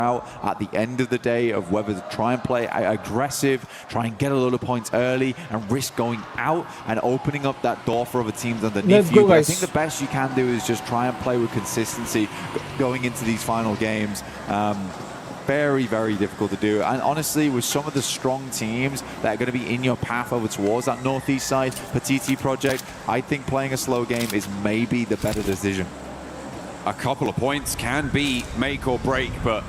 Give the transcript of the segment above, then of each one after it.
out at the end of the day of whether to try and play aggressive, try and get a lot of points early and risk going out and opening up that door for other teams underneath you. But I think the best you can do is just try and play with consistency going into these final games. Very, very difficult to do. And honestly, with some of the strong teams that are going to be in your path over towards that northeast side, Petiti project, I think playing a slow game is maybe the better decision. A couple of points can be make or break, but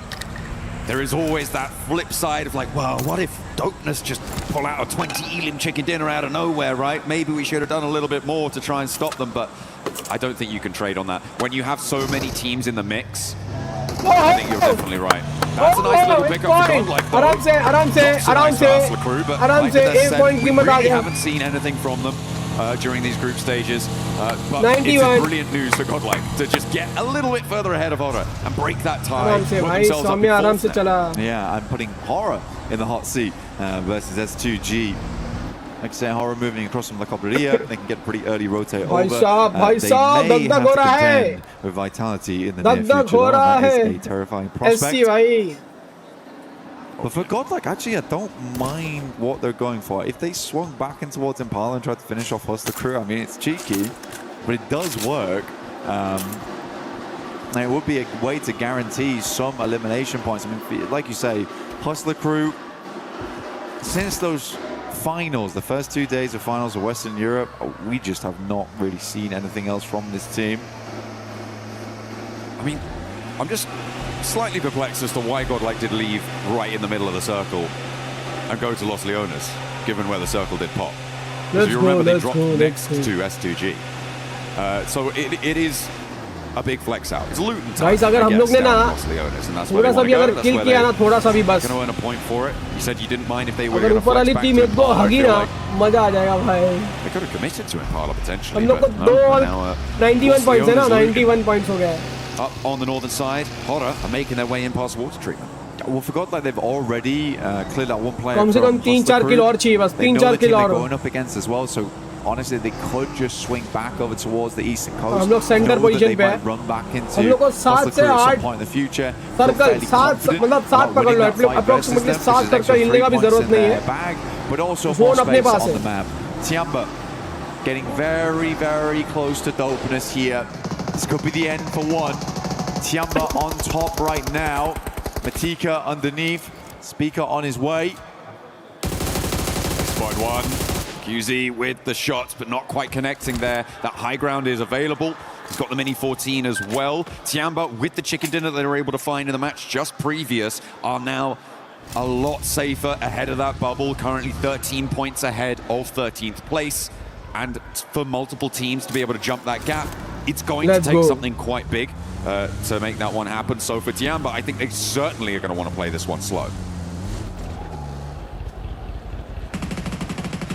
there is always that flip side of like, well, what if Dopeness just pull out a 20 Elim chicken dinner out of nowhere, right? Maybe we should have done a little bit more to try and stop them, but I don't think you can trade on that. When you have so many teams in the mix, I think you're definitely right. That's a nice little pickup for Godlike, though. But like I said, we really haven't seen anything from them during these group stages. But it's a brilliant news for Godlike to just get a little bit further ahead of Horror and break that tie. Put themselves up in fourth now. Yeah, I'm putting Horror in the hot seat versus S2G. Like I say, Horror moving across from La Cobreria, they can get pretty early rotate over. They may have to contend with Vitality in the near future. That is a terrifying prospect. But for Godlike, actually, I don't mind what they're going for. If they swung back in towards Impala and tried to finish off Hustler Crew, I mean, it's cheeky, but it does work. And it would be a way to guarantee some elimination points. I mean, like you say, Hustler Crew, since those finals, the first 2 days of finals of Western Europe, we just have not really seen anything else from this team. I mean, I'm just slightly perplexed as to why Godlike did leave right in the middle of the circle and go to Los Leones, given where the circle did pop. Because you remember they dropped next to S2G. So it is a big flex out. It's Luton time, I guess, down Los Leones, and that's where they want to go. That's where they're going to earn a point for it. You said you didn't mind if they were going to flex back to Impala. They could have committed to Impala potentially, but now 91 points है ना, 91 points हो गया. Up on the northern side, Horror are making their way in past water treatment. Well, forgot like they've already cleared out one player. कम से कम 3-4 किल और चाहिए बस, 3-4 किल और. Going up against as well, so honestly they could just swing back over towards the eastern coast. हम लोग centre position पे हैं. Run back into हम लोग को 7 से 8 point in the future. Circle 7 मतलब 7 पकड़ लो. Approximately 7 सर्कल हिलने का भी जरूरत नहीं है. But also more space on the map. Tiamba getting very, very close to Dopeness here. This could be the end for one. Tiamba on top right now. Matika underneath. Speaker on his way. Spot one. QZ with the shots, but not quite connecting there. That high ground is available. He's got the Mini 14 as well. Tiamba with the chicken dinner they were able to find in the match just previous are now a lot safer ahead of that bubble. Currently 13 points ahead of 13th place. And for multiple teams to be able to jump that gap, it's going to take something quite big to make that one happen. So for Tiamba, I think they certainly are going to want to play this one slow.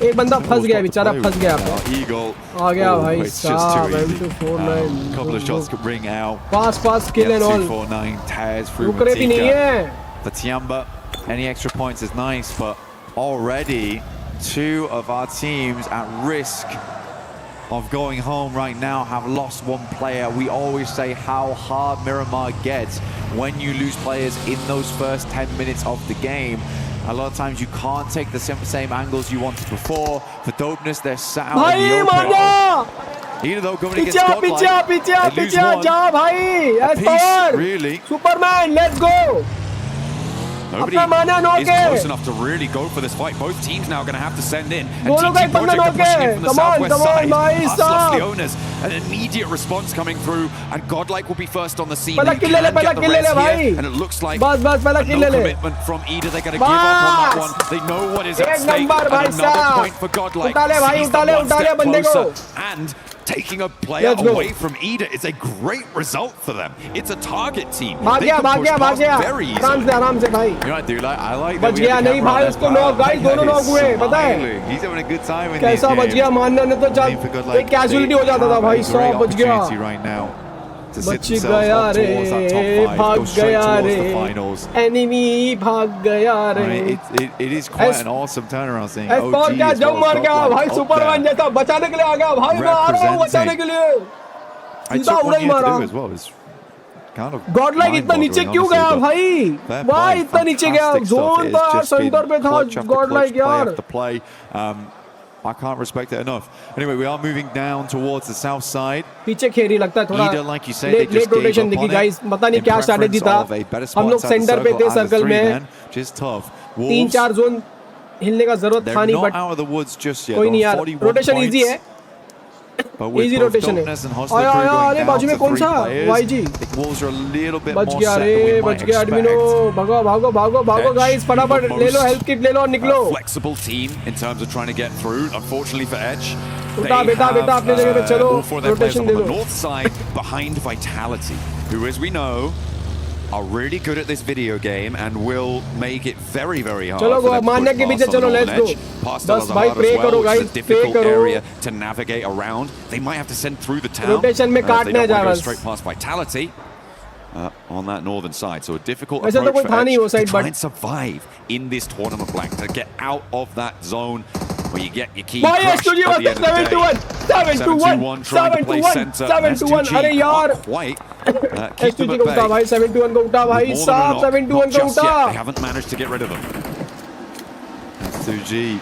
एक बंदा फंस गया, बेचारा फंस गया. Eagle आ गया भाई साहब. M249. Couple of shots could ring out. Pass kill and all. M249 tears through रुक रहे भी नहीं है. For Tiamba, any extra points is nice, but already 2 of our teams at risk of going home right now have lost 1 player. We always say how hard Miramar gets when you lose players in those first 10 minutes of the game. A lot of times you can't take the same angles you wanted before. For Dopeness, they're sat out in the open. Even though going against Godlike, they lose 1 apiece, really. Superman, let's go. Nobody is close enough to really go for this fight. Both teams now are going to have to send in. And TT Project are pushing in from the southwest side. Los Leones, an immediate response coming through. And Godlike will be first on the scene. They can get the res here. And it looks like no commitment from Ida. They're going to give up on that one. They know what is at stake. And another point for Godlike. Sees them one step closer. And taking a player away from Ida is a great result for them. It's a target team. They can push past very easily. You know what, dude? I like that. बच गया नहीं भाई, उसको knock, guys दोनों knock हुए, पता है? He's having a good time in कैसा बच गया, मानना नहीं तो चल एक कैजुअलिटी हो जाता था भाई. 100 बच गया. बच गया रे, भाग गया रे, एनिमी भाग गया रे. It is quite an awesome turnaround saying OG और क्या जंप मार गया भाई, सुपरमैन जैसा बचाने के लिए आ गया भाई. मैं आ रहा हूँ बचाने के लिए. सीधा उड़ा ही मारा. kind of Godlike इतना नीचे क्यों गया भाई? Why इतना नीचे गया? Zone था, center पे था Godlike यार. I can't respect it enough. Anyway, we are moving down towards the south side. पीछे खेरी लगता है थोड़ा. Like you say, late rotation दिखी guys. पता नहीं क्या strategy था. हम लोग center पे थे circle में. Just tough. 3-4 zone हिलने का जरूरत था नहीं, but out of the woods just yet. कोई नहीं यार. Rotation easy है. Easy rotation है. आया अरे बाजू में कौन सा? YG. बच गया रे, बच गया एडमिनो. भागो भागो भागो भागो guys, फटाफट ले लो हेल्थ किट ले लो और निकलो. Flexible team in terms of trying to get through. Unfortunately for Edge, उठा बेटा बेटा अपने जगह पे चलो. Rotation दे on दो. the north side behind Vitality, who, as we know, are really good at this video game and will make it very, very hard. चलो गो मान्य के पीछे चलो, let's go. बस भाई प्रे करो guys, प्रे करो. area to navigate around. They might have to send through the town. Rotation में काटने जा रहा है. Straight past Vitality on that northern side. So a difficult वैसे तो approach कोई था नहीं वो to side, try but and survive in this tournament blank, to get out of that zone where you get your key भाई crushed studio at the end of the day. 7-1 trying to play center. 7-1 अरे यार. Quite keep them S2G at को उठा bay. भाई 7-1 को उठा भाई साहब 7-1 को Just yet, उठा. they haven't managed to get rid of them. S2G.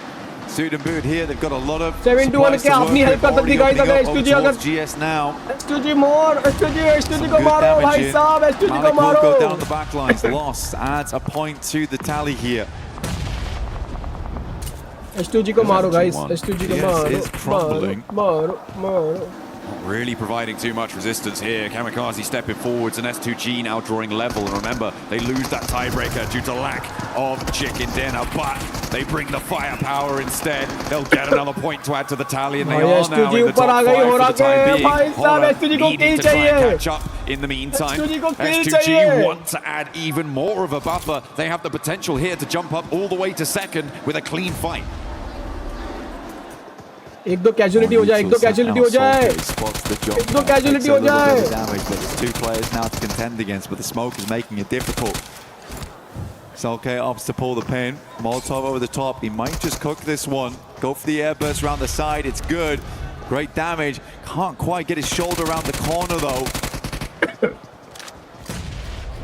Suit and boot here. They've got a lot of 7-1 के अपनी हेल्प कर सकती guys अगर S2G अगर GS now. S2G more S2G को मारो भाई साहब S2G को मारो. Go down the back lines. Lost adds a point to the tally here. S2G को मारो guys. S2G को मारो. मारो. Not really providing too much resistance here. Kamikaze stepping forwards and S2G now drawing level. And remember, they lose that tiebreaker due to lack of chicken dinner, but they bring the firepower instead. They'll get another point to add to the tally, and they are now in the top 5 for the time being. Horror needing to try and catch up in the meantime. S2G want to add even more of a buffer. They have the potential here to jump up all the way to second with a clean fight. एक दो casualty हो जाए, एक दो casualty हो जाए, एक दो कैजुअलिटी हो जाए. Two players now to contend against, but the smoke is making it difficult. Salke opts to pull the pin. Molotov over the top. He might just cook this one. Go for the airburst around the side. It's good. Great damage. Can't quite get his shoulder around the corner though.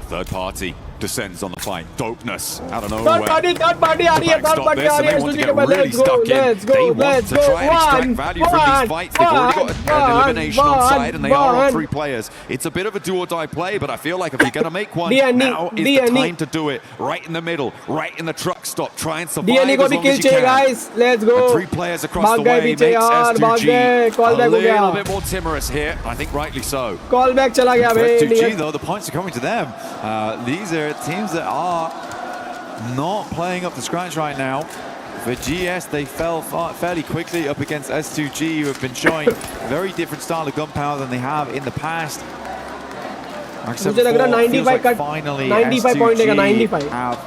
Third party descends on the fight. Dopeness out of Third nowhere. party आ रही है, third party आ रही है. S2G के बाद let's go. They want to try and extract value from these fights. They've already got an elimination on side, and they are on 3 players. It's a bit of a do or die play, but I feel like if you're going to make one, now is the time to do it. Right in the middle, right in the truck stop. Try and survive as long as you can. Guys, let's go. And 3 players across the way makes S2G a little bit more timorous here. I think rightly so. Call back चला गया भाई. S2G though, the points are coming to them. These are teams that are not playing up to scratch right now. For GS, they fell fairly quickly up against S2G, who have been showing a very different style of gunpowder than they have in the past. मुझे लग रहा 95 का finally 95 point लेगा 95 have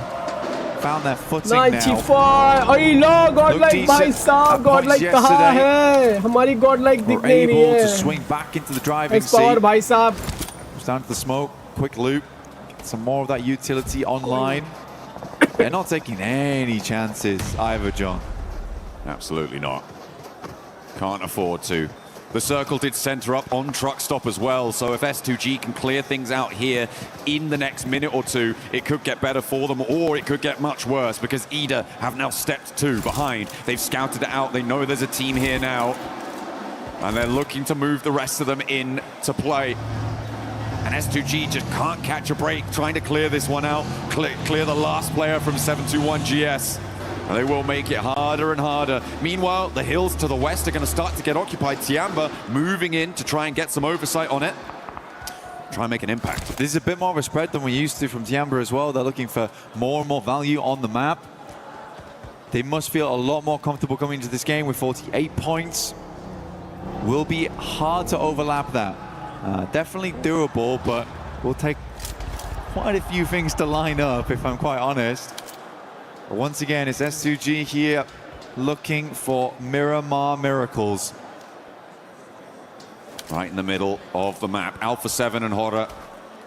found their footing 95 अरे लो Godlike भाई साहब Godlike कहाँ है हमारी Godlike दिख नहीं रही है. to swing back into the driving seat. Power भाई साहब. Down to the smoke, quick loop, get some more of that utility online. They're not taking any chances either, John. Absolutely not. Can't afford to. The circle did center up on truck stop as well, so if S2G can clear things out here in the next minute or two, it could get better for them, or it could get much worse, because Ida have now stepped 2 behind. They've scouted it out. They know there's a team here now, and they're looking to move the rest of them in to play. And S2G just can't catch a break, trying to clear this one out, clear the last player from 721 GS. And they will make it harder and harder. Meanwhile, the hills to the west are going to start to get occupied. Tiamba moving in to try and get some oversight on it. Try and make an impact. This is a bit more of a spread than we're used to from Tiamba as well. They're looking for more and more value on the map. They must feel a lot more comfortable coming into this game with 48 points. Will be hard to overlap that. Definitely doable, but will take quite a few things to line up, if I'm quite honest. But once again, it's S2G here looking for Miramar miracles. Right in the middle of the map, Alpha 7 and Horror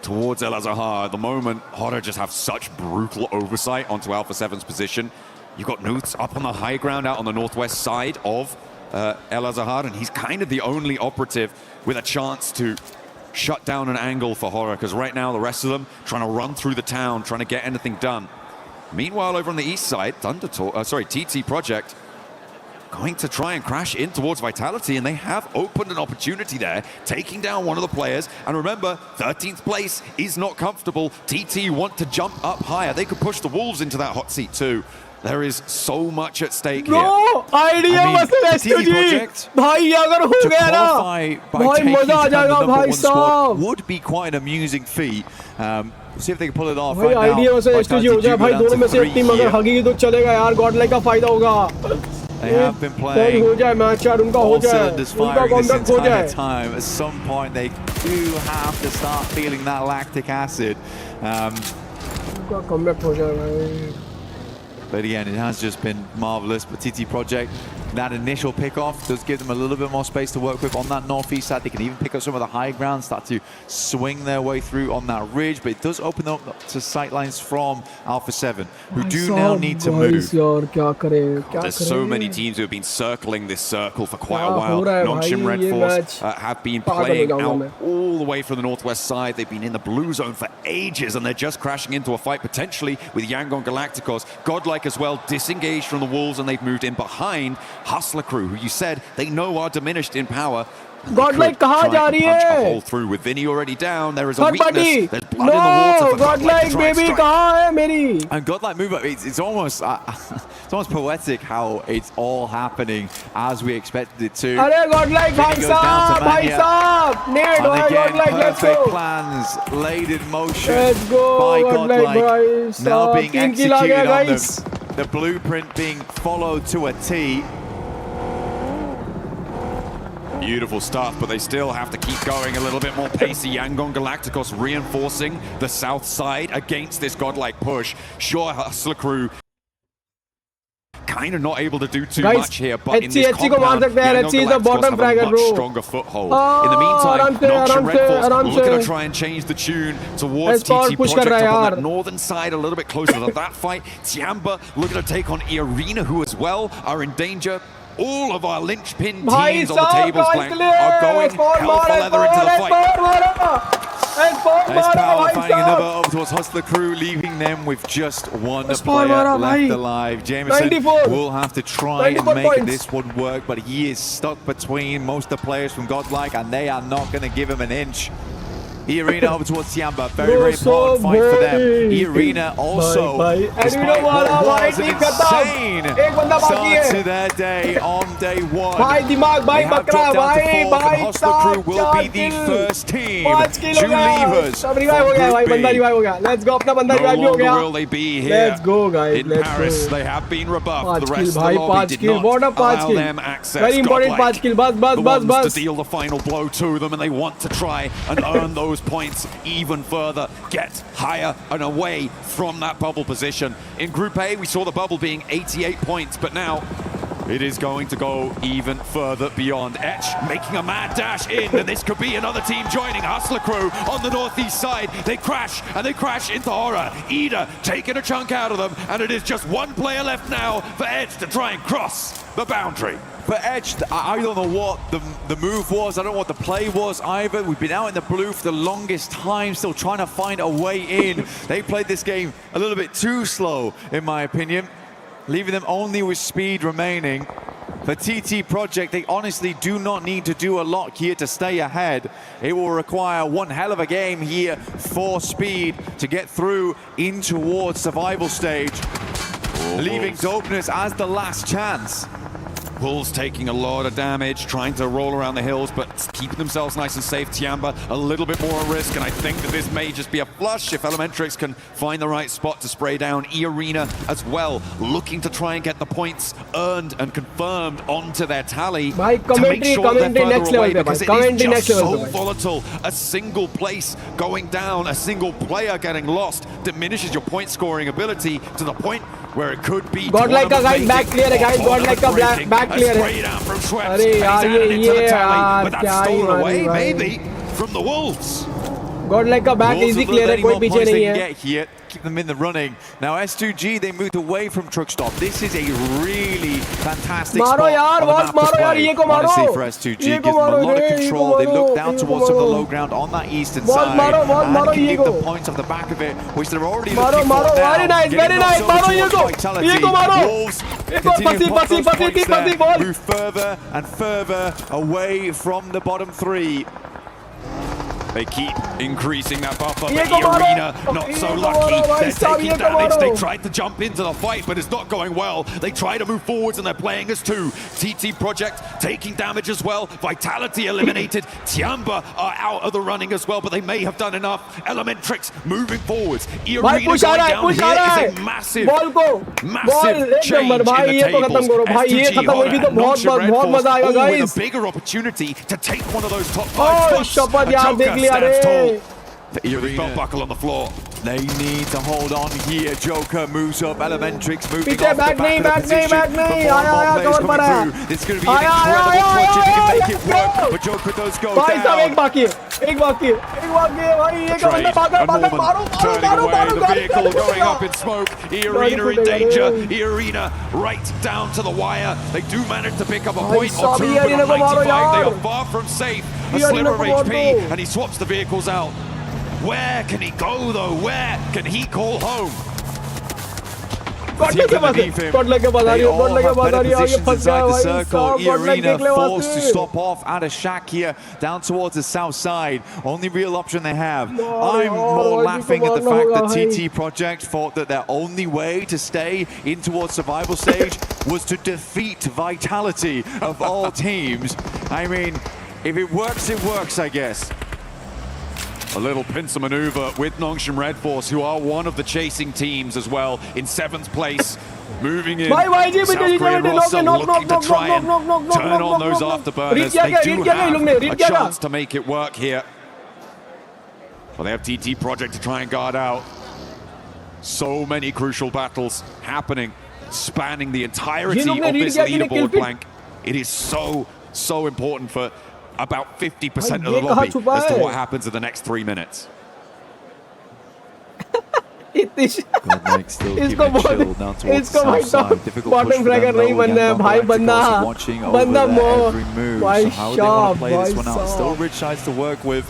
towards El Azahar. At the moment, Horror just have such brutal oversight onto Alpha 7's position. You've got Nuths up on the high ground out on the northwest side of El Azahar, and he's kind of the only operative with a chance to shut down an angle for Horror, because right now the rest of them trying to run through the town, trying to get anything done. Meanwhile, over on the east side, TT Project going to try and crash in towards Vitality, and they have opened an opportunity there, taking down one of the players. And remember, 13th place is not comfortable. TT want to jump up higher. They could push the Wolves into that hot seat too. There is so much at stake here. No idea was the project. Bhai, agar ho gaya na, bhai maza aa jayega bhai sahab. Would be quite an amusing feat. See if they can pull it off. Bhai right idea now. was STG ho jaye bhai, dono mein se ek team agar hagegi to chalega yaar, Godlike ka fayda hoga. They have been playing all cylinders firing this entire time. At some point, they do have to start feeling that lactic acid. But again, it has just been marvelous. But TT Project, that initial pickoff does give them a little bit more space to work with on that northeast side. They can even pick up some of the high ground, start to swing their way through on that ridge. But it does open up to sightlines from Alpha 7, who do now need to move. There's so many teams who have been circling this circle for quite a while. Non-Shim Red Force have been playing out all the way from the northwest side. They've been in the blue zone for ages, and they're just crashing into a fight potentially with Yangon Galacticos. Godlike as well disengaged from the Wolves, and they've moved in behind Hustler Crew, who you said they know are diminished in power. Godlike kaha ja rahi hai? Punch a hole through with Vinny already down. There is a weakness. There's blood in the water. Godlike baby kaha hai meri? And Godlike move up. It's almost poetic how it's all happening as we expected it to. Arey Godlike bhai sahab, need Godlike, let's go. Perfect plans laid in motion by Godlike, now being executed on them. The blueprint being followed to a T. Beautiful stuff, but they still have to keep going a little bit more pacey. Yangon Galacticos reinforcing the south side against this Godlike push. Sure, Hustler Crew kind of not able to do too much here, but in this compound, Yangon Galacticos have a much stronger foothold. In the meantime, Non-Shim Red Force looking to try and change the tune towards TT Project up on that northern side, a little bit closer to that fight. Tiamba looking to take on Arena, who as well are in danger. All of our linchpin teams on the tables blank are going hell for leather into the fight. There's Power finding another over towards Hustler Crew, leaving them with just one player left alive. Jameson will have to try and make this one work, but he is stuck between most of the players from Godlike, and they are not going to give him an inch. Arena over towards Tiamba, very, very important fight for them. Arena also, despite what was an insane start to their day on day one, they have dropped down to 4th, and Hustler Crew will be the first team to leave us. Let's go, no longer will they be here. Let's go, guys. In Paris, they have been rebuffed. The rest of the lobby did not allow them access. Very important 5 kill. The ones to deal the final blow to them, and they want to try and earn those points even further, get higher and away from that bubble position. In Group A, we saw the bubble being 88 points, but now it is going to go even further beyond. Etch making a mad dash in, and this could be another team joining Hustler Crew on the northeast side. They crash, and they crash into Horror. Ida taking a chunk out of them, and it is just one player left now for Edge to try and cross the boundary. For Edge, I don't know what the move was. I don't know what the play was either. We've been out in the blue for the longest time, still trying to find a way in. They played this game a little bit too slow, in my opinion, leaving them only with speed remaining. For TT Project, they honestly do not need to do a lot here to stay ahead. It will require one hell of a game here for speed to get through in towards survival stage, leaving Dopeness as the last chance. Wolves taking a lot of damage, trying to roll around the hills, but keeping themselves nice and safe. Tiamba a little bit more at risk, and I think that this may just be a flush if Elementrix can find the right spot to spray down. Arena as well, looking to try and get the points earned and confirmed onto their tally to make sure they're further away, because it is just so volatile. A single place going down, a single player getting lost diminishes your point scoring ability to the point where it could be Godlike a guy back clear है guys, Godlike a back clear है. अरे यार ये but that's stolen away maybe from the Wolves. Godlike का back easy clear है, कोई पीछे नहीं है. Keep them in the running. Now S2G, they moved away from truck stop. This is a really fantastic spot on the map to play. Honestly, for S2G, gives them a lot of control. They look down towards some of the low ground on that eastern side and can give the points off the back of it, which they're already looking for now. Very nice, very nice. Wolves continue to pop those points there. Move further and further away from the bottom three. They keep increasing that buffer, but Arena not so lucky. They're taking damage. They tried to jump into the fight, but it's not going well. They try to move forwards, and they're playing as two. TT Project taking damage as well. Vitality eliminated. Tiamba are out of the running as well, but they may have done enough. Elementrix moving forwards. Arena going down here is a massive change in the tables. S2G are Nongshim Red Force with a bigger opportunity to take one of those top 5 spots. Stands tall. The belt buckle on the floor. They need to hold on here. Joker moves up. Elementrix moving off the back back of the position. Before more players coming through. This is going to be an incredible clutch if he can make it work. But Joker does go down. एक बाकी है भाई, ये का बंदा भागा मारो. Turning away, the vehicle going up in smoke. Arena in danger. Arena right down to the wire. They do manage to pick up a point or two, but on 95 they are far from safe. A sliver of HP, and he swaps the vehicles out. Where can he go though? Where can he call home? They all have better positions inside the circle. Arena forced to stop off at a shack here down towards the south side. Only real option they have. I'm more laughing at the fact that TT Project thought that their only way to stay in towards survival stage was to defeat Vitality of all teams. I mean, if it works, I guess. A little pincer maneuver with Nongshim Red Force, who are one of the chasing teams as well, in 7th place. Moving in, South Korean roster looking to try and turn on those afterburners. They do have a chance to make it work here. Well, they have TT Project to try and guard out. So many crucial battles happening, spanning the entirety of this leaderboard blank. It is so important for about 50% of the lobby as to what happens in the next 3 minutes. Godlike still keeping chill down towards the south side. Difficult push for them though. Watching over their every move. So how they want to play this one out. Still rich sides to work with.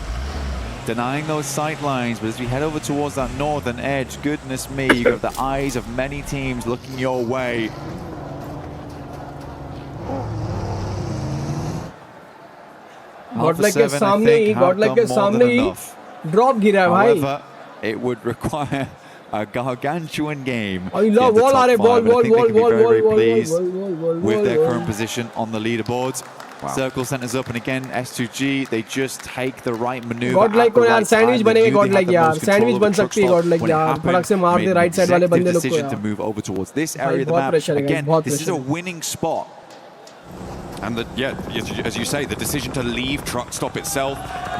Denying those sight lines, but as we head over towards that northern edge, goodness me, you have the eyes of many teams looking your way. Godlike के सामने ही drop गिरा है भाई. However, it would require a gargantuan game. Ball आ रहे, ball. With their current position on the leaderboards. Wow. Circle centers up, and again S2G, they just take the right maneuver. Godlike को यार sandwich बनेगा Godlike यार, sandwich बन सकती है Godlike यार. फटक से मार दे राइट साइड वाले बंदे लोग को यार. To move over towards this area of the map. Again, this is a winning spot. And as you say, the decision to leave truck stop itself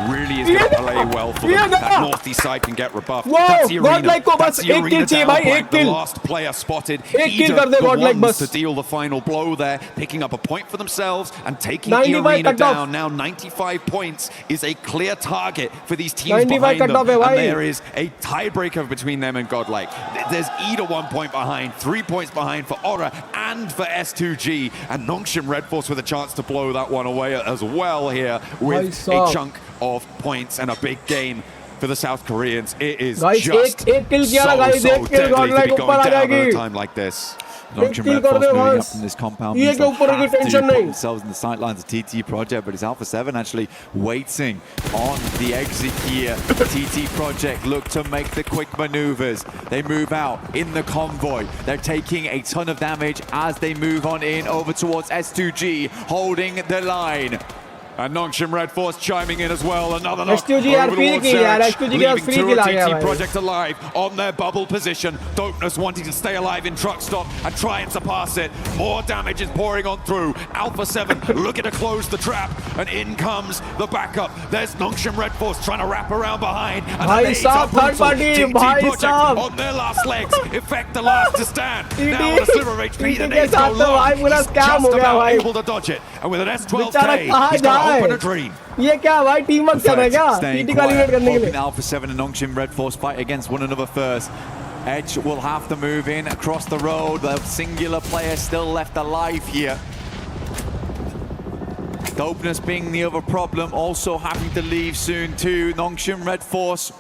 really is going to play well for them. That northeast side can get rebuffed. That's the arena. That's the arena down. The last player spotted. Either the ones to deal the final blow there, picking up a point for themselves and taking the arena down. Now 95 points is a clear target for these teams behind them. And there is a tiebreaker between them and Godlike. There's either 1 point behind, 3 points behind for Aura and for S2G. And Nongshim Red Force with a chance to blow that one away as well here with a chunk of points and a big game for the South Koreans. It is just so deadly to be going down at a time like this. Nongshim Red Force moving up in this compound means they'll have to put themselves in the sightlines of TT Project, but it's Alpha 7 actually waiting on the exit here. TT Project look to make the quick maneuvers. They move out in the convoy. They're taking a ton of damage as they move on in over towards S2G, holding the line. And Nongshim Red Force chiming in as well. Another knock over towards Search, leaving two of TT Project alive on their bubble position. Dopeness wanting to stay alive in truck stop and try and surpass it. More damage is pouring on through. Alpha 7 looking to close the trap, and in comes the backup. There's Nongshim Red Force trying to wrap around behind. And TT Project on their last legs. Effect the last to stand. Now with a sliver of HP, the nades go low. He's just about able to dodge it. And with an S12K, he's got है? hope and a dream. ये क्या भाई team work कर रहा है क्या? Staying TT का quiet, eliminate करने के hoping लिए. Alpha 7 and Nongshim Red Force fight against one another first. Edge will have to move in across the road. The singular player still left alive here. Dopeness being the other problem, also having to leave soon too. Nongshim Red Force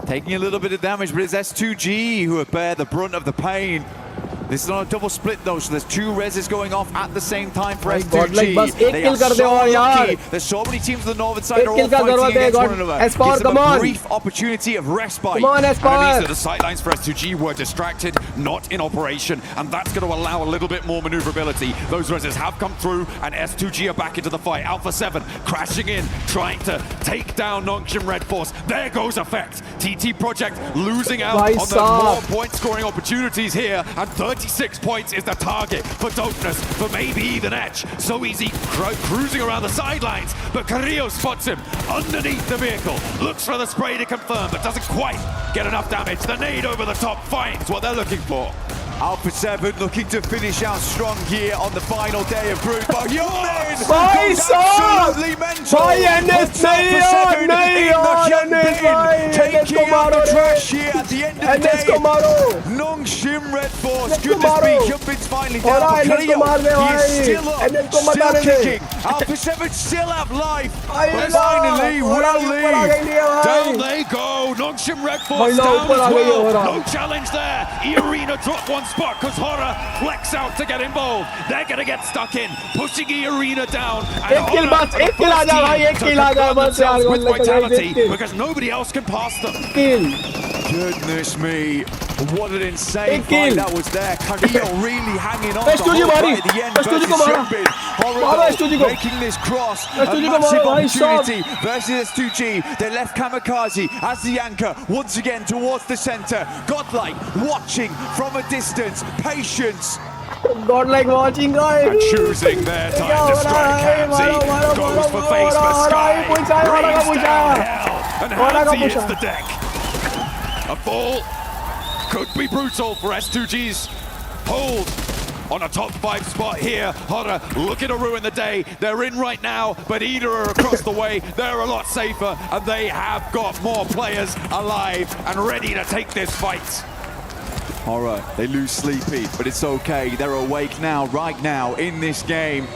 taking a little bit of damage, but it's S2G who bear the brunt of the pain. This is on a double split though, so there's two reses going off at the same time for S2G. They are so lucky. There's so many teams on the northern side are all fighting against one another. Gives them a brief opportunity of respite. Come on, Enemies at the sidelines for S2G were distracted, not in operation, and that's going to allow a little bit more maneuverability. Those reses have come through, and S2G are back into the fight. Alpha 7 crashing in, trying to take down Nongshim Red Force. There goes Effect. TT Project losing out on the more point scoring opportunities here, and 36 points is the target for Dopeness, for maybe even Edge. So easy cruising around the sidelines, but Carrillo spots him underneath the vehicle, looks for the spray to confirm, but doesn't quite get enough damage. The nade over the top finds what they're looking for. Alpha 7 looking to finish out strong here on the final day of Group. But Youngmin Bhai goes sahab! absolutely mental. Bhai NS nahi yaar, nahi yaar, NS bhai, taking out the trash here at the end of the NS ko day. maro. Nongshim Red Force, NS ko goodness me, maro. Youngmin's finally Aur down. But NS ko Carrillo, maar de he bhai. is still up, NS ko mata still de. kicking. Alpha 7 still have life. Bhai But sahab, finally will ऊपर आ leave. गई है भाई. Down they go. Nongshim Red Force Bhai, down ऊपर आ as गई है well. Hora. No challenge there. Arena dropped one spot because Hora flex out to get involved. They're going to get stuck in, pushing Arena down. And एक kill Hora बस, are the एक kill first आ जा team भाई, एक to kill आ जा confirm बस यार, themselves with गोल लग vitality गई, एक kill. because nobody else can pass them. Kill. Goodness me, what an insane Big fight kill. that was there. Carrillo really hanging on S2G the whole मारी. fight at the end S2G versus को मारा. Youngmin. मारा Horrible, S2G को. making this cross. A S2G को massive मारा भाई, opportunity versus S2G. They left Kamikaze as the anchor once again towards the center. Godlike watching from a distance. Patience. Godlike watching guys. And choosing their time to strike. Hamzy goes for face for Sky. Brings down hell. And Hamzy hits the deck. A fall could be brutal for S2G's hold on a top 5 spot here. Hora looking to ruin the day. They're in right now, but Ida are across the way. They're a lot safer, and they have got more players alive and ready to take this fight. All right, they lose Sleepy, but it's okay. They're awake now, right now, in this game.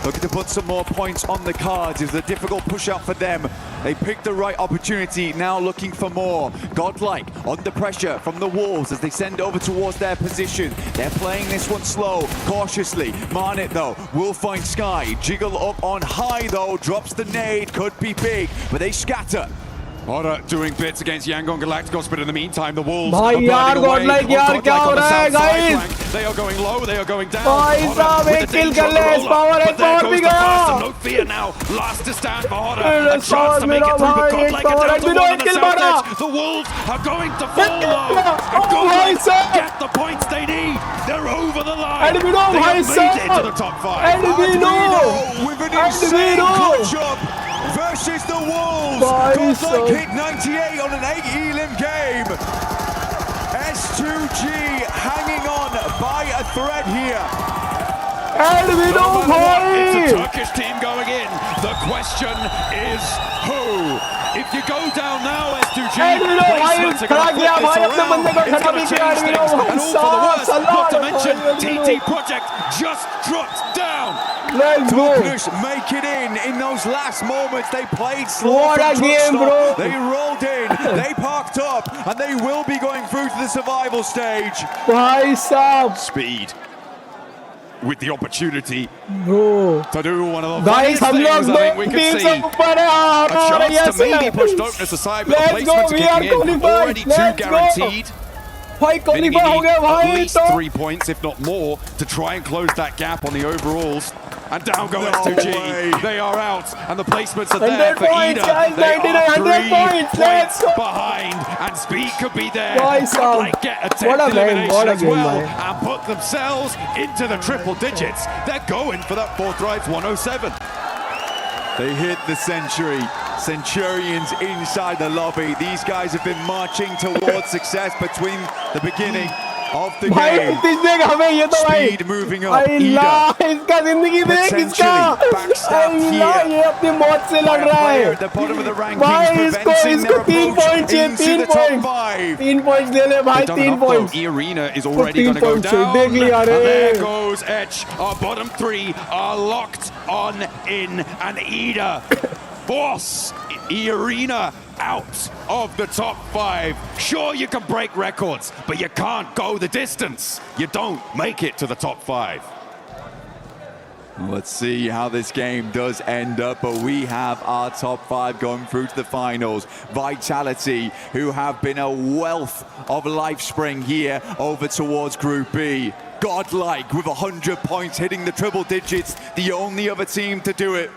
Looking to put some more points on the cards. It's a difficult push-up for them. They picked the right opportunity, now looking for more. Godlike under pressure from the Wolves as they send over towards their position. They're playing this one slow, cautiously. Marnit, though, will find Sky. Jiggle up on high, though. Drops the nade, could be big, but they scatter. Hora doing bits against Yangon Galacticos, but in the meantime, the Wolves भाई are यार, burning away. Godlike यार, क्या हो रहा है, guys? They are going low, they are going down. भाई साहब, एक kill कर ले, एक power भी गया. No fear now, last to stand for Hora. अरे A chance to make it through, but भाई, एक Godlike power are down to भी one दो, on the एक kill south मारा. edge. The Wolves are going to fall low. Oh, And Godlike भाई साहब. get the points they need. They're over the line. Edwino, They भाई have made it साहब. to the top 5. Edwino. With an insane Edwino. clutch-up versus the Wolves. Bye, Godlike son. hit 98 on an 8 elim game. S2G hanging on by a thread here. Edwino भाई. It's a Turkish team going in. The question is who? If you go down now, S2G, Edwino भाई, placements are खड़ा going to किया flip भाई, this अपने around. बंदे को It's खड़ा going भी to किया change Edwino things, भाई and all for the worst. साहब, Not to सलाह mention, भाई, Edwino. TT Project just dropped down. Let's go. Dopeness make it in those last moments. They played slow What from a truck game, stop. bro. They rolled in, they parked up, and they will be going through to the survival stage. भाई साहब. Speed with the opportunity Bro. to do one of the Guys, funniest हम लोग things I think we दो could team see. से ऊपर है. A chance yes, to maybe yes. push Dopeness aside, but the Let's go, placements we are are kicking in. qualified. Already 2 Let's go. guaranteed. भाई Meaning qualify you हो need गया at भाई least तो. 3 points, if not more, to try and close that gap on the overalls. And down go No S2G. way. They are out, and the placements are 100 there for points, Ida. guys, They 99, are 100 3 points, let's go. behind, and speed could be there. Guys, Godlike get a 10th what a game, elimination what a as game, well, man. and put themselves into the triple digits. They're going for that 4th ride's 107. They hit the century. Centurions inside the lobby. These guys have been marching towards success between the beginning of the भाई game. देख हमें ये तो भाई Speed moving up. अल्लाह इसका जिंदगी देख इसका अल्लाह ये अपनी मौत से लड़ रहा है At the bottom of the rankings, भाई इसको preventing their 3 approach पॉइंट चाहिए into 3 the top point 5. 3 points ले ले भाई 3 points E-Arena is already going to go points, down. देख लिया And रे there goes Etch. Our bottom 3 are locked on in, and Ida force E-Arena out of the top 5. Sure, you can break records, but you can't go the distance. You don't make it to the top 5. Let's see how this game does end up, but we have our top 5 going through to the finals. Vitality, who have been a wealth of life spring here over towards Group B. Godlike with 100 points, hitting the triple digits, the only other team to do it.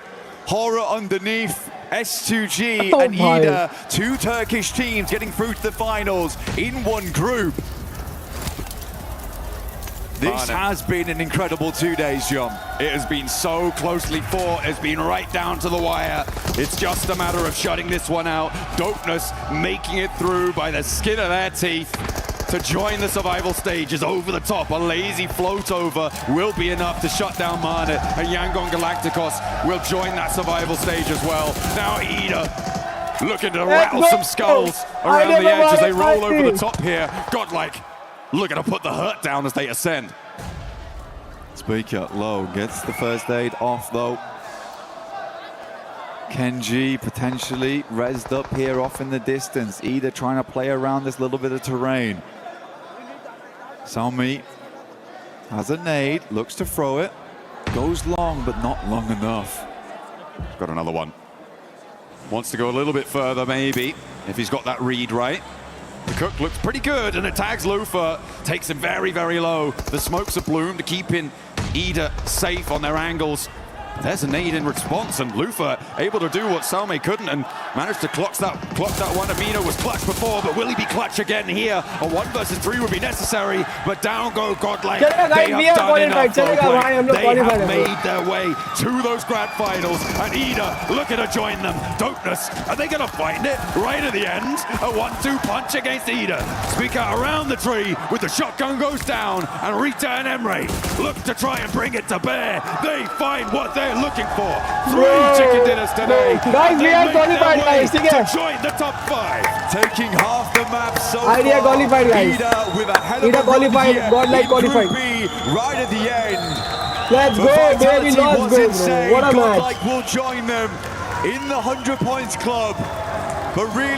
Horror underneath, S2G and Ida, 2 Turkish teams getting through to the finals in one group. This has been an incredible 2 days, John. It has been so closely fought. It's been right down to the wire. It's just a matter of shutting this one out. Dopeness making it through by the skin of their teeth to join the survival stage is over the top. A lazy float over will be enough to shut down Mana, and Yangon Galacticos will join that survival stage as well. Now Ida looking to rattle some skulls around the edge as they roll over the top here. Godlike looking to put the hurt down as they ascend. Speaker low gets the first aid off though. Kenji potentially rezzed up here off in the distance. Ida trying to play around this little bit of terrain. Salmi has a nade, looks to throw it. Goes long, but not long enough. Got another one. Wants to go a little bit further maybe, if he's got that read right. The Cook looks pretty good, and it tags Lufa. Takes him very, very low. The smokes of Bloom to keep in Ida safe on their angles. There's a nade in response, and Lufa able to do what Salme couldn't and managed to clock that one. Amino was clutch before, but will he be clutch again here? A 1 versus 3 would be necessary, but down go Godlike. They have done enough. They have made their way to those grand finals, and Ida looking to join them. Dopeness, are they going to find it right at the end? A 1-2 punch against Ida. Speaker around the tree with the shotgun goes down, and Rita and Emre look to try and bring it to bear. They find what they're looking for. 3 chicken dinners today. Guys, we are qualified, guys. To join the top 5. Taking half the map so Idea far. qualified, guys. Ida with a hell of Ida a qualified, run here Godlike in qualified. Group B, right at the end. Let's go, baby. Let's go, bro. What a match. Godlike will join them in the 100 points club, but really